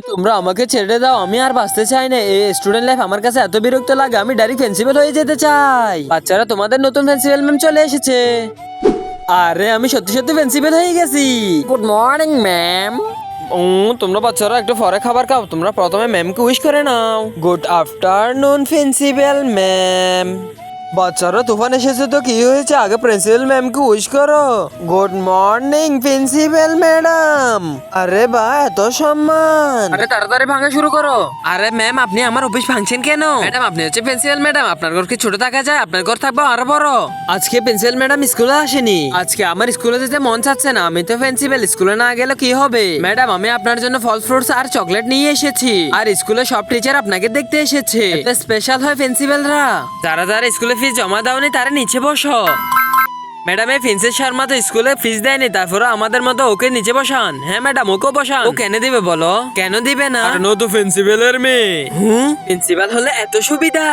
তোমরা আমাকে ছেড়ে দাও, আমি আর বাঁচতে চাই না। এই স্টুডেন্ট লাইফ আমার কাছে এত বিরক্ত লাগে, আমি ডাইরেক্ট প্রিন্সিপাল হয়ে যেতে চাই। বাচ্চারা, তোমাদের নতুন প্রিন্সিপাল ম্যাম চলে এসেছে। আরে আমি সত্যি সত্যি প্রিন্সিপাল হয়ে গেছি। Good morning ma'am. তোমরা বাচ্চারা একটু পরে খাবার খাও, তোমরা প্রথমে ম্যামকে উইশ করে নাও। Good afternoon principal ma'am. বাচ্চারা, তুফান এসেছে তো কি হয়েছে, আগে প্রিন্সিপাল ম্যামকে উইশ করো। Good morning principal madam. আরে বা, এত সম্মান। আরে তাড়াতাড়ি ভাঙা শুরু করো। আরে ম্যাম, আপনি আমার অফিস ভাঙছেন কেন? ম্যাডাম, আপনি হচ্ছে প্রিন্সিপাল ম্যাডাম, আপনার ঘর কি ছোট থাকা যায়? আপনার ঘর থাকবো আরো বড়। আজকে প্রিন্সিপাল ম্যাডাম স্কুলে আসেনি। আজকে আমার স্কুলে যেতে মন চাচ্ছে না, আমি তো প্রিন্সিপাল, স্কুলে না গেলে কি হবে? ম্যাডাম, আমি আপনার জন্য ফল ফ্রুটস আর চকলেট নিয়ে এসেছি। আর স্কুলে সব টিচার আপনাকে দেখতে এসেছে। স্পেশাল হয় প্রিন্সিপালরা। যারা যারা স্কুলে ফিস জমা দাওনি তারা নিচে বসো। ম্যাডাম, এই প্রিন্সেস শর্মা তো স্কুলে ফিস দেয়নি, তারপরে আমাদের মতো ওকে নিচে বসান। হ্যাঁ ম্যাডাম, ওকে বসান। ও কেন দিবে বলো? কেন দিবে না? নতুন প্রিন্সিপালের মেয়ে। প্রিন্সিপাল হলে এত সুবিধা।